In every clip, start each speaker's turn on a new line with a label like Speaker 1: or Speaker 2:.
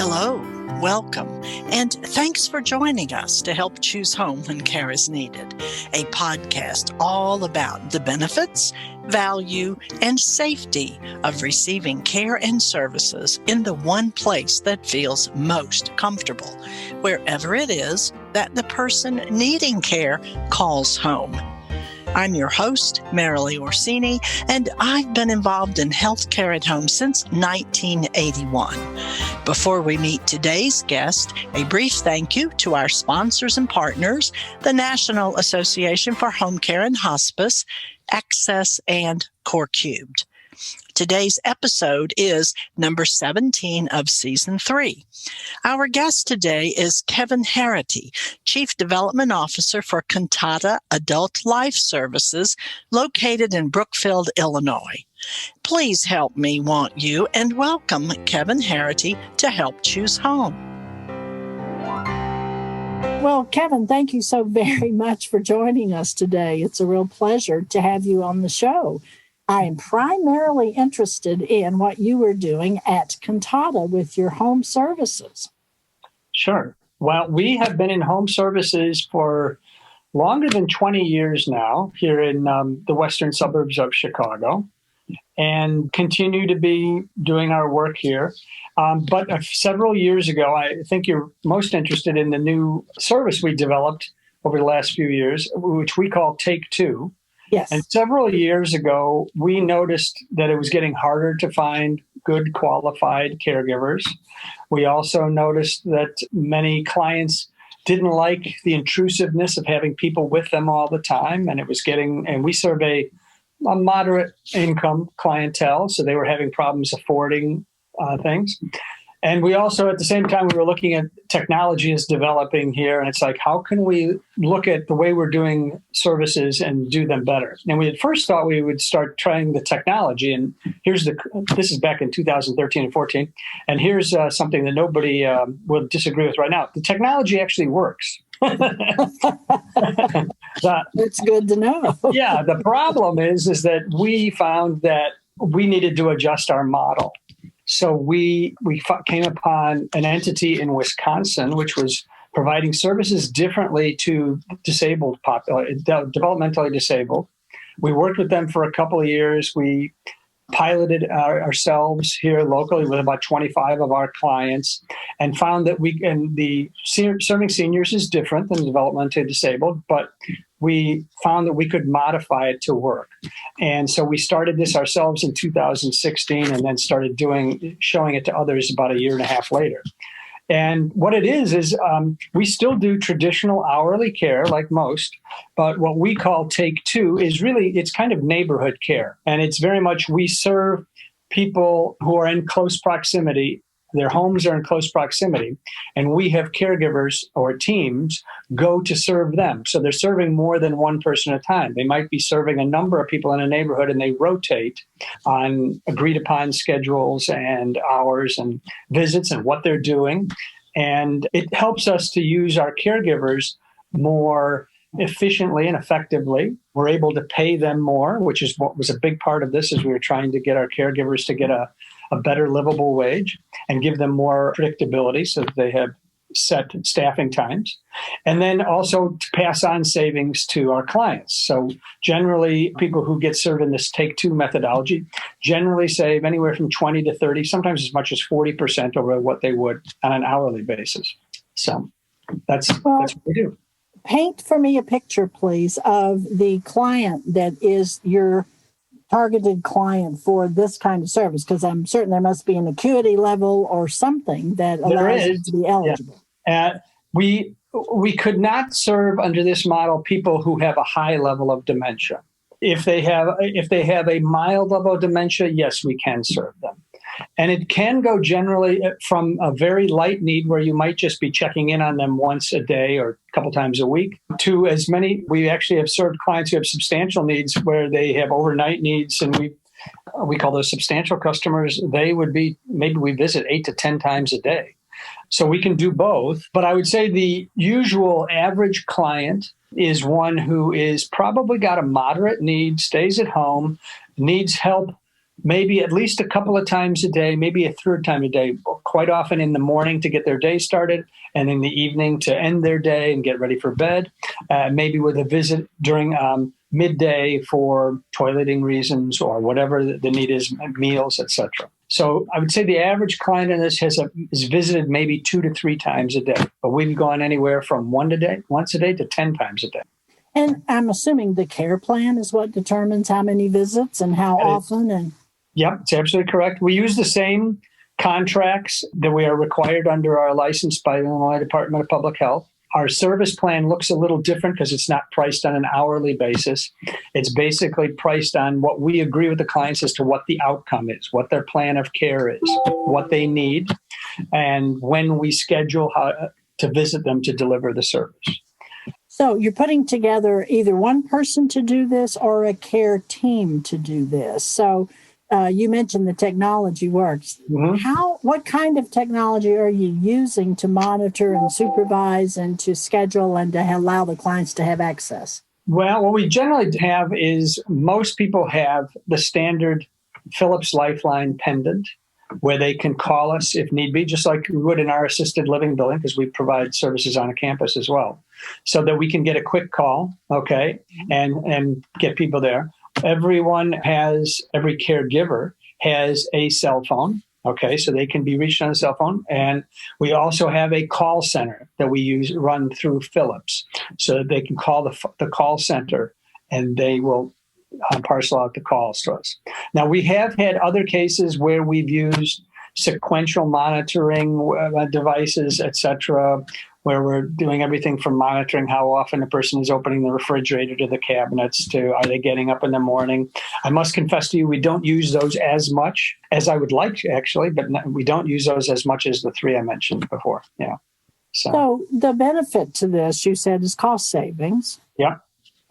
Speaker 1: Hello, welcome, and thanks for joining us to help choose home when care is needed, a podcast all about the benefits, value, and safety of receiving care and services in the one place that feels most comfortable, wherever it is that the person needing care calls home. I'm your host, Marilee Orsini, and I've been involved in healthcare at home since 1981. Before we meet today's guest, a brief thank you to our sponsors and partners, the National Association for Home Care and Hospice, Access, and Core Cubed. Today's episode is number 17 of Season 3. Our guest today is Kevin Heraty, Chief Development Officer for Cantata Adult Life Services, located in Brookfield, Illinois. Please help me want you and welcome Kevin Heraty to Help Choose Home. Well, Kevin, thank you so very much for joining us today. It's a real pleasure to have you on the show. I am primarily interested in what you are doing at Cantata with your home services.
Speaker 2: Sure. Well, we have been in home services for longer than 20 years now here in the western suburbs of Chicago and continue to be doing our work here. But several years ago, I think you're most interested in the new service we developed over the last few years, which we call Take Two.
Speaker 1: Yes.
Speaker 2: And several years ago, we noticed that it was getting harder to find good qualified caregivers. We also noticed that many clients didn't like the intrusiveness of having people with them all the time. And we serve a moderate income clientele, so they were having problems affording things. And we also, at the same time, we were looking at technology is developing here. And it's like, how can we look at the way we're doing services and do them better? And we had first thought we would start trying the technology. And this is back in 2013 and 14. And here's something that nobody will disagree with right now. The technology actually works.
Speaker 1: It's good to know.
Speaker 2: Yeah. The problem is that we found that we needed to adjust our model. So we came upon an entity in Wisconsin, which was providing services differently to developmentally disabled. We worked with them for a couple of years. We piloted ourselves here locally with about 25 of our clients and found that serving seniors is different than developmentally disabled, but we found that we could modify it to work. And so we started this ourselves in 2016 and then started showing it to others about a year and a half later. And what it is we still do traditional hourly care like most, but what we call Take Two is it's kind of neighborhood care. And it's very much, we serve people who are in close proximity. Their homes are in close proximity, and we have caregivers or teams go to serve them. So they're serving more than one person at a time. They might be serving a number of people in a neighborhood, and they rotate on agreed upon schedules and hours and visits and what they're doing. And it helps us to use our caregivers more efficiently and effectively. We're able to pay them more, which is what was a big part of this, as we were trying to get our caregivers to get a better livable wage and give them more predictability so that they have set staffing times. And then also to pass on savings to our clients. So generally, people who get served in this Take Two methodology generally save anywhere from 20 to 30, sometimes as much as 40% over what they would on an hourly basis. So that's what we do.
Speaker 1: Paint for me a picture, please, of the client that is your targeted client for this kind of service, because I'm certain there must be an acuity level or something that allows you to be eligible.
Speaker 2: Yeah. We could not serve under this model people who have a high level of dementia. If they have a mild level of dementia, yes, we can serve them. And it can go generally from a very light need where you might just be checking in on them once a day or a couple times a week to as many. We actually have served clients who have substantial needs where they have overnight needs, and we call those substantial customers. They would be, maybe we visit 8 to 10 times a day. So we can do both. But I would say the usual average client is one who is probably got a moderate need, stays at home, needs help maybe at least a couple of times a day, maybe a third time a day, quite often in the morning to get their day started, and in the evening to end their day and get ready for bed, maybe with a visit during midday for toileting reasons or whatever the need is, meals, etc. So I would say the average client in this is visited maybe 2 to 3 times a day, but we've gone anywhere from once a day to 10 times a day.
Speaker 3: And I'm assuming the care plan is what determines how many visits and how often. And
Speaker 2: yep, it's absolutely correct. We use the same contracts that we are required under our license by the Illinois Department of Public Health. Our service plan looks a little different because it's not priced on an hourly basis. It's basically priced on what we agree with the clients as to what the outcome is, what their plan of care is, what they need, and when we schedule to visit them to deliver the service.
Speaker 3: So you're putting together either one person to do this or a care team to do this. So you mentioned the technology works. Mm-hmm. What kind of technology are you using to monitor and supervise and to schedule and to allow the clients to have access?
Speaker 2: Well, what we generally have is most people have the standard Philips Lifeline pendant where they can call us if need be, just like we would in our assisted living building, because we provide services on a campus as well, so that we can get a quick call, okay, and get people there. Every caregiver has a cell phone, okay, so they can be reached on a cell phone. And we also have a call center that we run through Philips, so that they can call the call center and they will parcel out the calls to us. Now, we have had other cases where we've used sequential monitoring devices, etc., where we're doing everything from monitoring how often a person is opening the refrigerator to the cabinets to are they getting up in the morning. I must confess to you, we don't use those as much as I would like, actually, but we don't use those as much as the 3 I mentioned before. Yeah.
Speaker 3: So the benefit to this, you said, is cost savings.
Speaker 2: Yeah.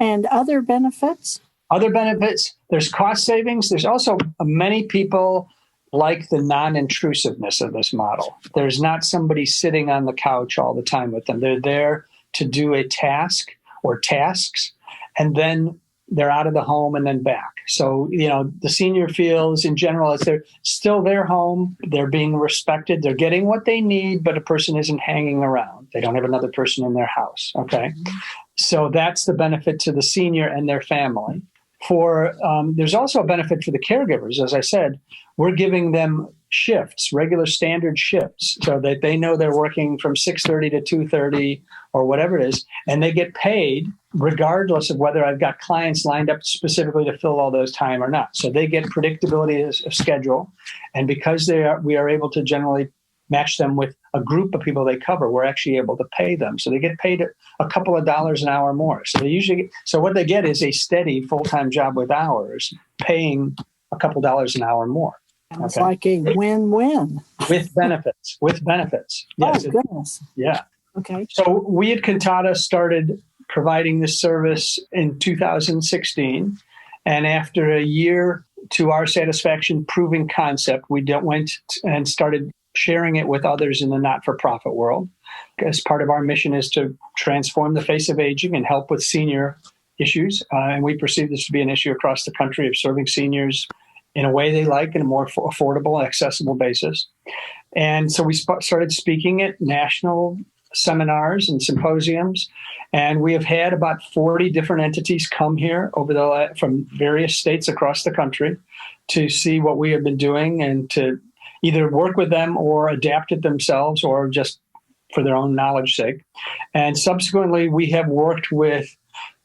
Speaker 3: And other benefits?
Speaker 2: Other benefits, there's cost savings. There's also many people like the non-intrusiveness of this model. There's not somebody sitting on the couch all the time with them. They're there to do a task or tasks, and then they're out of the home and then back. So, the senior feels in general as they're still their home, they're being respected, they're getting what they need, but a person isn't hanging around. They don't have another person in their house, okay? Mm-hmm. So that's the benefit to the senior and their family. There's also a benefit for the caregivers. As I said, we're giving them shifts, regular standard shifts, so that they know they're working from 6:30 to 2:30 or whatever it is, and they get paid regardless of whether I've got clients lined up specifically to fill all those time or not. So they get predictability of schedule, and because we are able to generally match them with a group of people they cover, we're actually able to pay them. So they get paid a couple of dollars an hour more. So what they get is a steady full-time job with hours, paying a couple dollars an hour more.
Speaker 3: Okay. It's like a win-win.
Speaker 2: With benefits. Yes.
Speaker 3: Oh, goodness.
Speaker 2: Yeah.
Speaker 3: Okay.
Speaker 2: So we at Cantata started providing this service in 2016. And after a year, to our satisfaction, proving concept, we went and started sharing it with others in the not-for-profit world. As part of our mission is to transform the face of aging and help with senior issues. And we perceive this to be an issue across the country of serving seniors in a way they like, in a more affordable and accessible basis. And so we started speaking at national seminars and symposiums. And we have had about 40 different entities come here from various states across the country to see what we have been doing and to either work with them or adapt it themselves or just for their own knowledge sake. And subsequently, we have worked with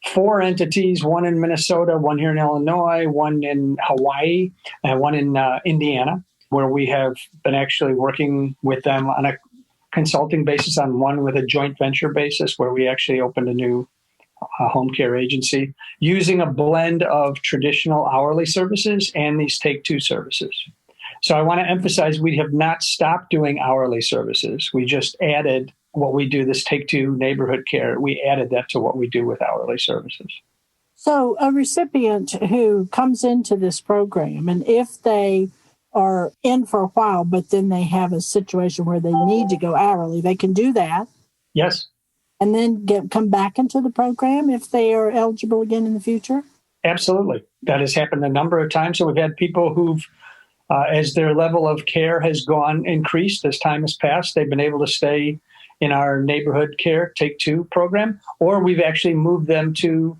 Speaker 2: 4 entities, one in Minnesota, one here in Illinois, one in Hawaii, and one in Indiana, where we have been actually working with them on a consulting basis, on one with a joint venture basis, where we actually opened a new home care agency using a blend of traditional hourly services and these Take-Two services. So I want to emphasize we have not stopped doing hourly services. We just added what we do, this Take-Two neighborhood care. We added that to what we do with hourly services.
Speaker 3: So a recipient who comes into this program, and if they are in for a while, but then they have a situation where they need to go hourly, they can do that.
Speaker 2: Yes.
Speaker 3: And then come back into the program if they are eligible again in the future?
Speaker 2: Absolutely. That has happened a number of times. So we've had people who've, as their level of care has increased as time has passed, they've been able to stay in our neighborhood care Take Two program, or we've actually moved them to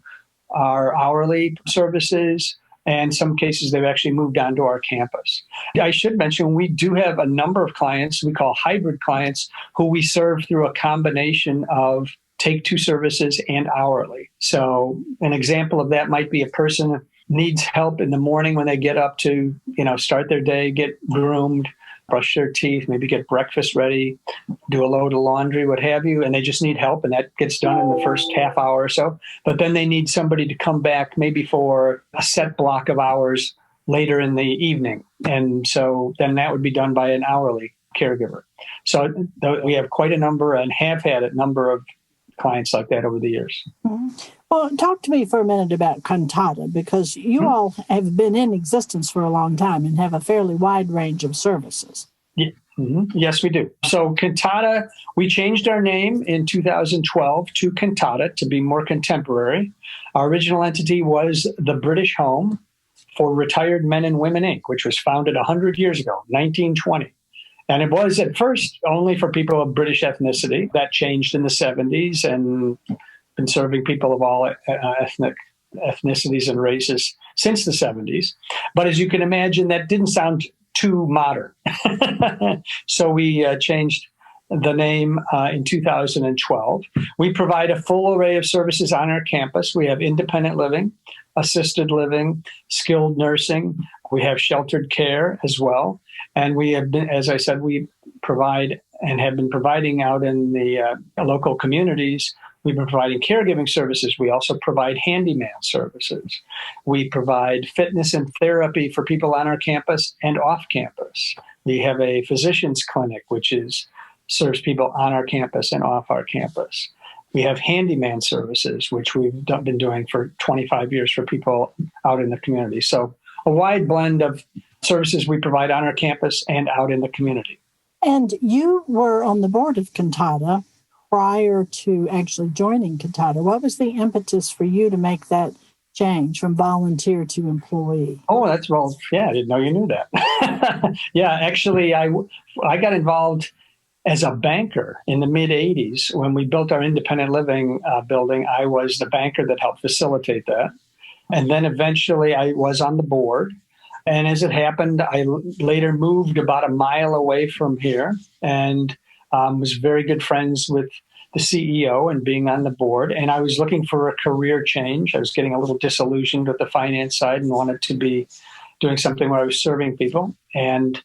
Speaker 2: our hourly services. And in some cases, they've actually moved on to our campus. I should mention, we do have a number of clients we call hybrid clients who we serve through a combination of Take Two services and hourly. So an example of that might be a person needs help in the morning when they get up to, start their day, get groomed, brush their teeth, maybe get breakfast ready, do a load of laundry, what have you, and they just need help, and that gets done in the first half hour or so. But then they need somebody to come back maybe for a set block of hours later in the evening. And so then that would be done by an hourly caregiver. So we have quite a number and have had a number of clients like that over the years.
Speaker 3: Mm-hmm. Well, talk to me for a minute about Cantata, because you all have been in existence for a long time and have a fairly wide range of services.
Speaker 2: Yeah. Mm-hmm. Yes, we do. So Cantata, we changed our name in 2012 to Cantata to be more contemporary. Our original entity was the British Home for Retired Men and Women, Inc., which was founded 100 years ago, 1920. And it was at first only for people of British ethnicity. That changed in the 70s and been serving people of all ethnicities and races since the 70s. But as you can imagine, that didn't sound too modern. So we changed the name in 2012. We provide a full array of services on our campus. We have independent living, assisted living, skilled nursing. We have sheltered care as well. And we have been, as I said, we provide and have been providing out in the local communities. We've been providing caregiving services. We also provide handyman services. We provide fitness and therapy for people on our campus and off campus. We have a physician's clinic, which serves people on our campus and off our campus. We have handyman services, which we've been doing for 25 years for people out in the community. So a wide blend of services we provide on our campus and out in the community.
Speaker 3: And you were on the board of Cantata prior to actually joining Cantata. What was the impetus for you to make that change from volunteer to employee?
Speaker 2: Oh, I didn't know you knew that. Yeah, actually, I got involved as a banker in the mid-'80s. When we built our independent living building, I was the banker that helped facilitate that. And then eventually I was on the board. And as it happened, I later moved about a mile away from here and was very good friends with the CEO and being on the board. And I was looking for a career change. I was getting a little disillusioned with the finance side and wanted to be doing something where I was serving people. And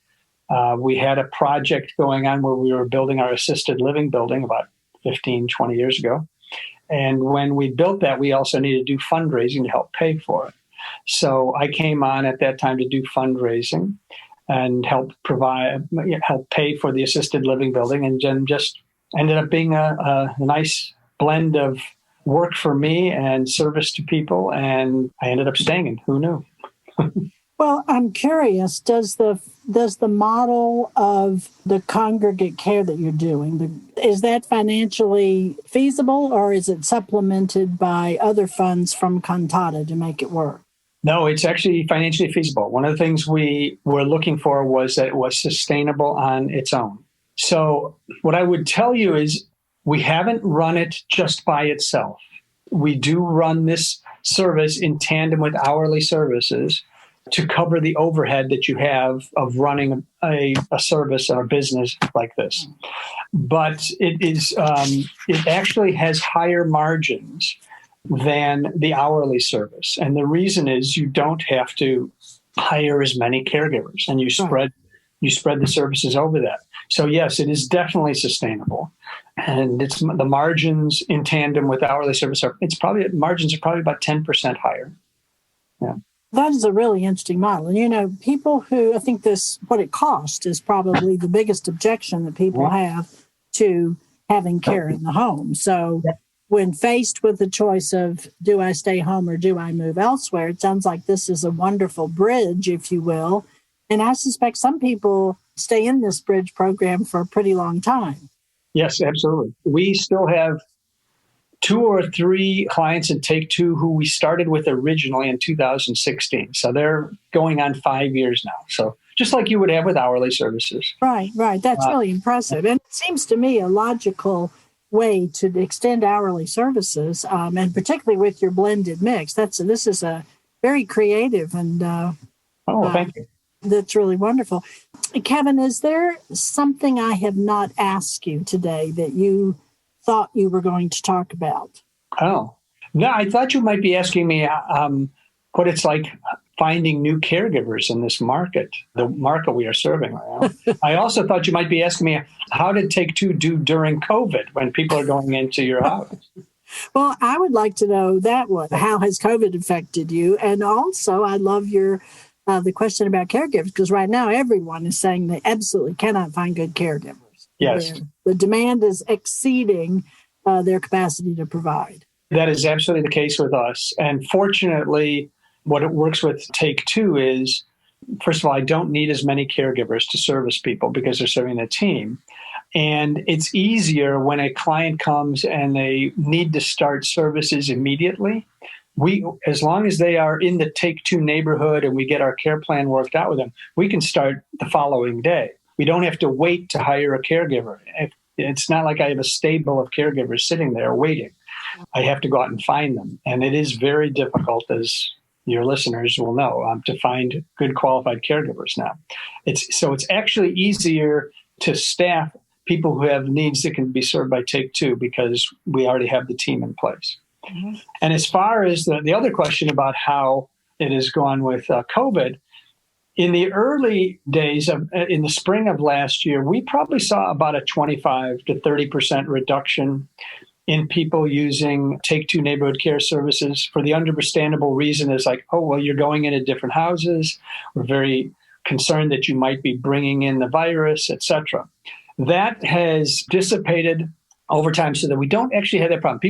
Speaker 2: we had a project going on where we were building our assisted living building about 15, 20 years ago. And when we built that, we also needed to do fundraising to help pay for it. So I came on at that time to do fundraising and help pay for the assisted living building, and then just ended up being a nice blend of work for me and service to people. And I ended up staying, and who knew?
Speaker 3: Well, I'm curious, does the model of the congregate care that you're doing, is that financially feasible, or is it supplemented by other funds from Cantata to make it work?
Speaker 2: No, it's actually financially feasible. One of the things we were looking for was that it was sustainable on its own. So what I would tell you is we haven't run it just by itself. We do run this service in tandem with hourly services to cover the overhead that you have of running a service or a business like this. But it actually has higher margins than the hourly service. And the reason is you don't have to hire as many caregivers, and you spread the services over that. So yes, it is definitely sustainable. And it's the margins in tandem with hourly service margins are probably about 10% higher. Yeah.
Speaker 3: That is a really interesting model. And, people who, I think what it costs is probably the biggest objection that people have to having care in the home. So when faced with the choice of, do I stay home or do I move elsewhere, it sounds like this is a wonderful bridge, if you will. And I suspect some people stay in this bridge program for a pretty long time.
Speaker 2: Yes, absolutely. We still have 2 or 3 clients in Take Two who we started with originally in 2016. So they're going on 5 years now. So just like you would have with hourly services.
Speaker 3: Right. That's really impressive. And it seems to me a logical way to extend hourly services, and particularly with your blended mix. This is a very creative and
Speaker 2: thank you.
Speaker 3: That's really wonderful. Kevin, is there something I have not asked you today that you thought you were going to talk about?
Speaker 2: Oh, no, I thought you might be asking me what it's like finding new caregivers in this market, the market we are serving right now. I also thought you might be asking me, how did Take Two do during COVID when people are going into your house?
Speaker 3: Well, I would like to know that one. How has COVID affected you? And also, I love the question about caregivers, because right now everyone is saying they absolutely cannot find good caregivers.
Speaker 2: Yes.
Speaker 3: The demand is exceeding their capacity to provide.
Speaker 2: That is absolutely the case with us. And fortunately, what it works with Take Two is, first of all, I don't need as many caregivers to service people because they're serving a team. And it's easier when a client comes and they need to start services immediately. As long as they are in the Take Two neighborhood and we get our care plan worked out with them, we can start the following day. We don't have to wait to hire a caregiver. It's not like I have a stable of caregivers sitting there waiting. I have to go out and find them. And it is very difficult, as your listeners will know, to find good qualified caregivers now. It's actually easier to staff people who have needs that can be served by Take Two because we already have the team in place. Mm-hmm. And as far as the other question about how it has gone with COVID, in the early days in the spring of last year, we probably saw about a 25 to 30% reduction in people using Take Two neighborhood care services for the understandable reason is like, oh, well, you're going into different houses. We're very concerned that you might be bringing in the virus, et cetera. That has dissipated over time so that we don't actually have that problem.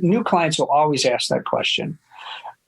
Speaker 2: New clients will always ask that question,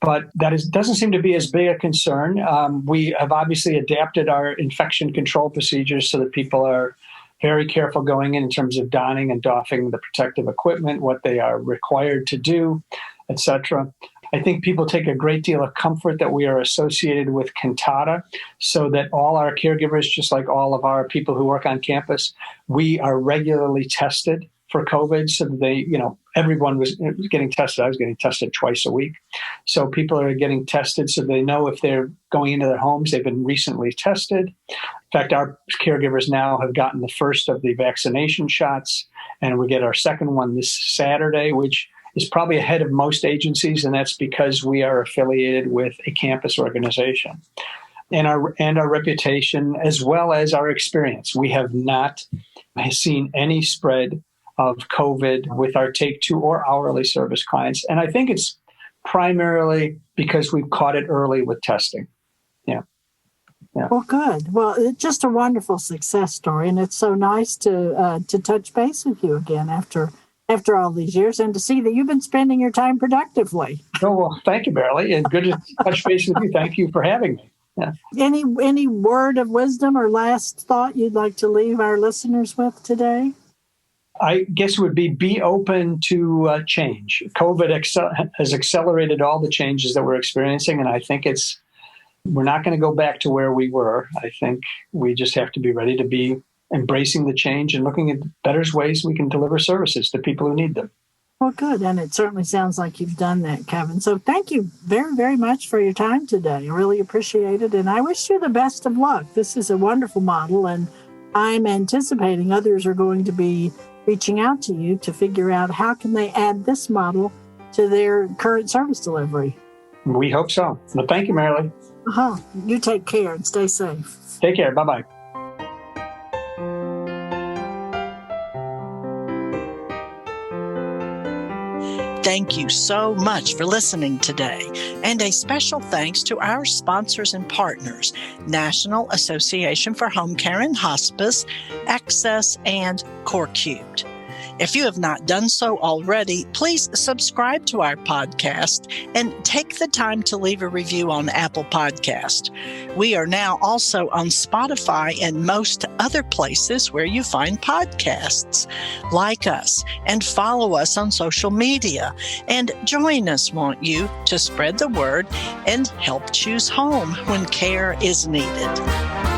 Speaker 2: but doesn't seem to be as big a concern. We have obviously adapted our infection control procedures so that people are very careful going in terms of donning and doffing the protective equipment, what they are required to do, et cetera. I think people take a great deal of comfort that we are associated with Cantata so that all our caregivers, just like all of our people who work on campus, we are regularly tested for COVID so that everyone was getting tested. I was getting tested twice a week. So people are getting tested so they know if they're going into their homes, they've been recently tested. In fact, our caregivers now have gotten the first of the vaccination shots, and we get our second one this Saturday, which is probably ahead of most agencies, and that's because we are affiliated with a campus organization. And our reputation, as well as our experience. We have not seen any spread of COVID with our Take Two or hourly service clients. And I think it's primarily because we've caught it early with testing. Yeah.
Speaker 3: Well, good. Well, it's just a wonderful success story. And it's so nice to touch base with you again after all these years and to see that you've been spending your time productively.
Speaker 2: Oh, well, thank you, Marilee. And good to touch base with you. Thank you for having me. Yeah.
Speaker 3: Any word of wisdom or last thought you'd like to leave our listeners with today?
Speaker 2: I guess it would be open to change. COVID has accelerated all the changes that we're experiencing, and I think we're not going to go back to where we were. I think we just have to be ready to be embracing the change and looking at better ways we can deliver services to people who need them.
Speaker 3: Well, good, and it certainly sounds like you've done that, Kevin. So thank you very, very much for your time today. I really appreciate it, and I wish you the best of luck. This is a wonderful model, and I'm anticipating others are going to be reaching out to you to figure out how can they add this model to their current service delivery.
Speaker 2: We hope so. Well, thank you, Marilee.
Speaker 3: You take care and stay safe.
Speaker 2: Take care. Bye-bye.
Speaker 1: Thank you so much for listening today. And a special thanks to our sponsors and partners, National Association for Home Care and Hospice, Access, and Core Cubed. If you have not done so already, please subscribe to our podcast and take the time to leave a review on Apple Podcast. We are now also on Spotify and most other places where you find podcasts. Like us and follow us on social media, and join us, won't you, to spread the word and help choose home when care is needed.